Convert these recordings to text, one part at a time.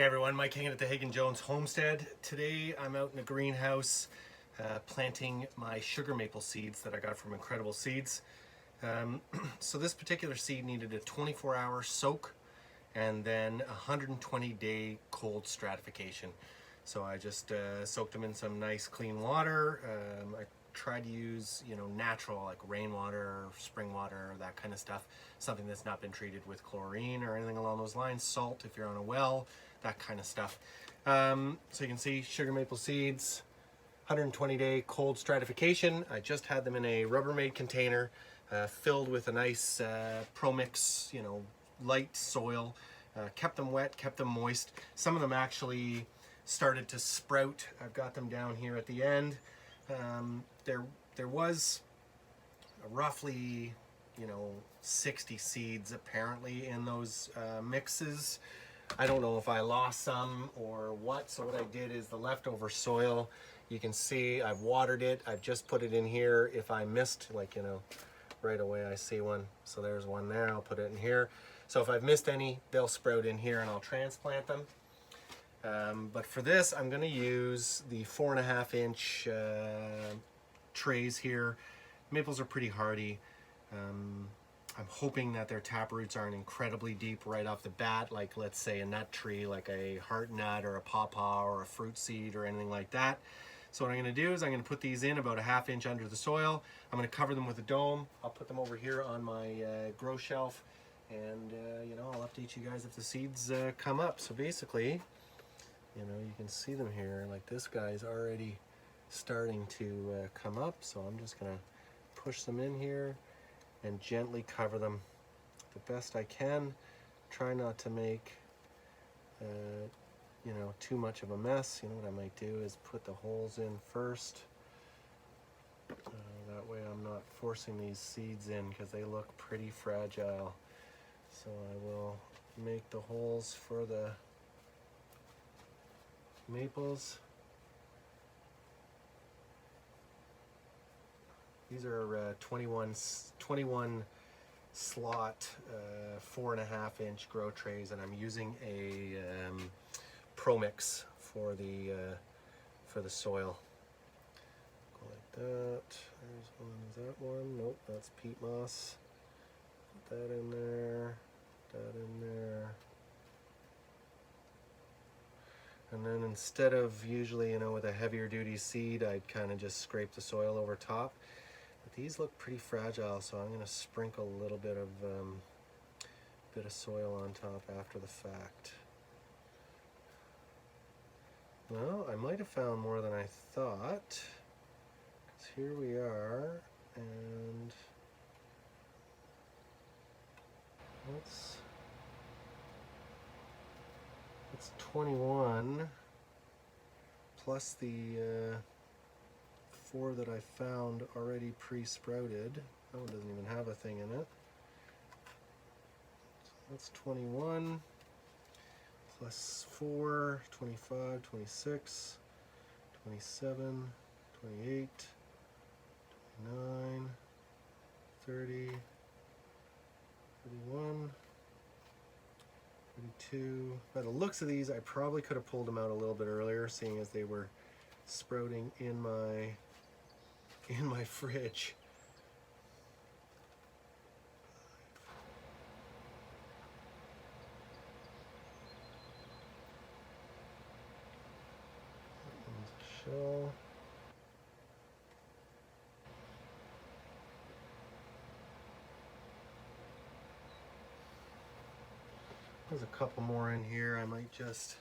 Hey everyone, Mike Hagan at the Hagan Jones Homestead. Today I'm out in the greenhouse planting my sugar maple seeds that I got from Incredible Seeds. So this particular seed needed a 24-hour soak and then a 120-day cold stratification. So I just soaked them in some nice clean water. I tried to use, natural, like rainwater, spring water, that kind of stuff. Something that's not been treated with chlorine or anything along those lines. Salt if you're on a well, that kind of stuff. So you can see sugar maple seeds, 120-day cold stratification. I just had them in a Rubbermaid container filled with a nice ProMix, light soil. Kept them wet, kept them moist. Some of them actually started to sprout. I've got them down here at the end. There was roughly 60 seeds apparently in those mixes. I don't know if I lost some or what, so what I did is the leftover soil, you can see I've watered it. I've just put it in here. If I missed, right away I see one, so there's one there. I'll put it in here. So if I've missed any, they'll sprout in here and I'll transplant them. But for this, I'm going to use the 4.5-inch trays here. Maples are pretty hardy. I'm hoping that their tap roots aren't incredibly deep right off the bat, like let's say a nut tree, like a heart nut or a pawpaw or a fruit seed or anything like that. So what I'm going to do is I'm going to put these in about a 1/2 inch under the soil. I'm going to cover them with a dome. I'll put them over here on my grow shelf, and I'll update you guys if the seeds come up. So basically, you can see them here, like this guy's already starting to come up. So I'm just going to push them in here and gently cover them the best I can. Try not to make too much of a mess. What I might do is put the holes in first. That way I'm not forcing these seeds in because they look pretty fragile. So I will make the holes for the maples. These are 21 slot 4.5-inch grow trays, and I'm using a ProMix for the soil. Go like that. There's one. Is that one? Nope, that's peat moss. Put that in there. That in there. And then instead of usually, with a heavier duty seed, I'd kind of just scrape the soil over top. But these look pretty fragile, so I'm going to sprinkle a little bit of soil on top after the fact. Well, I might have found more than I thought. So here we are, and it's 21 plus the 4 that I found already pre-sprouted. That one doesn't even have a thing in it. So that's 21 plus 4, 25, 26, 27, 28, 29, 30, 31, 32. By the looks of these, I probably could have pulled them out a little bit earlier, seeing as they were sprouting in my fridge. Shell. There's a couple more in here. I might just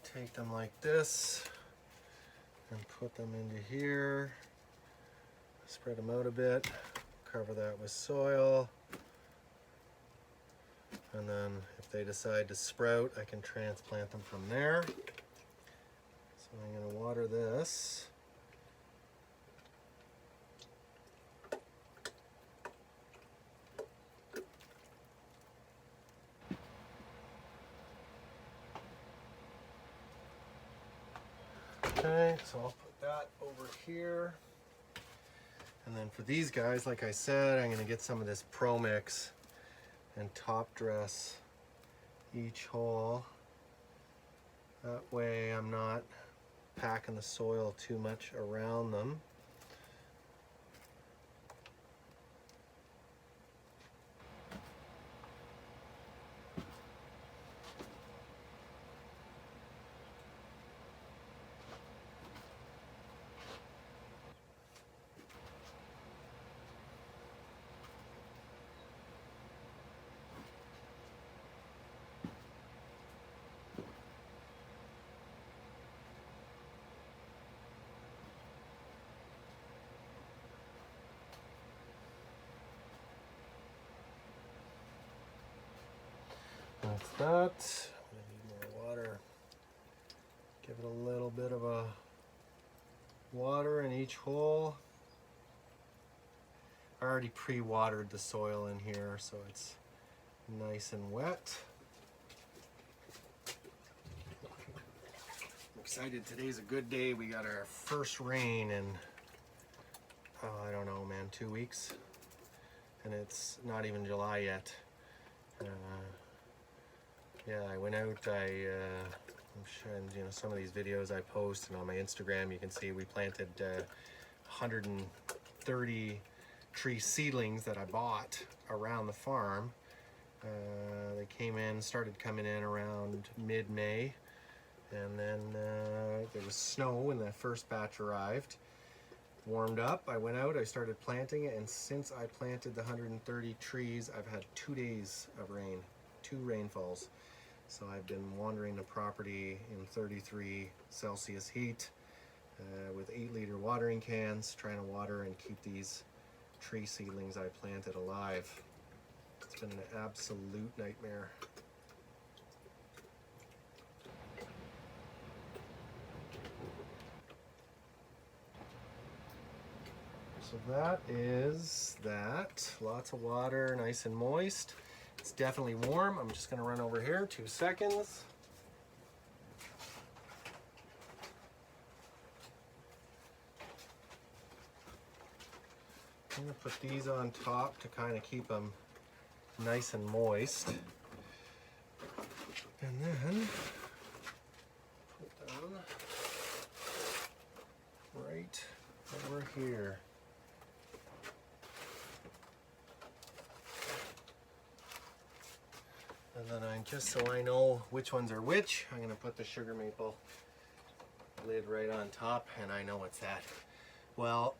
take them like this and put them into here. Spread them out a bit. Cover that with soil. And then if they decide to sprout, I can transplant them from there. So I'm going to water this. Okay, so I'll put that over here. And then for these guys, like I said, I'm going to get some of this ProMix and top dress each hole That way I'm not packing the soil too much around them. That's that. I'm gonna need more water. Give it a little bit of a water in each hole. I already pre-watered the soil in here, so it's nice and wet. I'm excited. Today's a good day. We got our first rain in, oh, I don't know, man, 2 weeks. And it's not even July yet. Yeah, I went out, I'm showing, you know, some of these videos I post, and on my Instagram you can see we planted 130 tree seedlings that I bought around the farm. They started coming in around mid-May, and then there was snow when the first batch arrived. Warmed up, I went out, I started planting it, and since I planted the 130 trees, I've had 2 days of rain, 2 rainfalls. So I've been wandering the property in 33 Celsius heat with 8-liter watering cans, trying to water and keep these tree seedlings I planted alive. It's been an absolute nightmare. So that is that. Lots of water, nice and moist. It's definitely warm. I'm just gonna run over here, 2 seconds. I'm gonna put these on top to kind of keep them nice and moist. And then put them right over here. And then just so I know which ones are which, I'm gonna put the sugar maple lid right on top, and I know it's that. Well,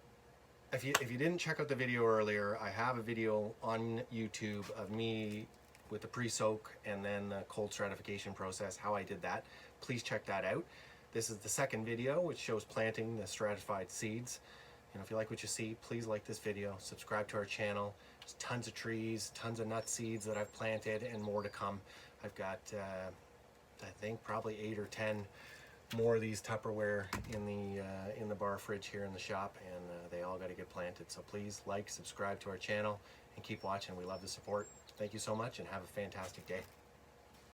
if you didn't check out the video earlier, I have a video on YouTube of me with the pre-soak and then the cold stratification process, how I did that. Please check that out. This is the second video, which shows planting the stratified seeds. You know, if you like what you see, please like this video, subscribe to our channel. There's tons of trees, tons of nut seeds that I've planted, and more to come. I've got, I think, probably 8 or 10 more of these Tupperware in the bar fridge here in the shop, and they all got to get planted. So please like, subscribe to our channel, and keep watching. We love the support. Thank you so much, and have a fantastic day.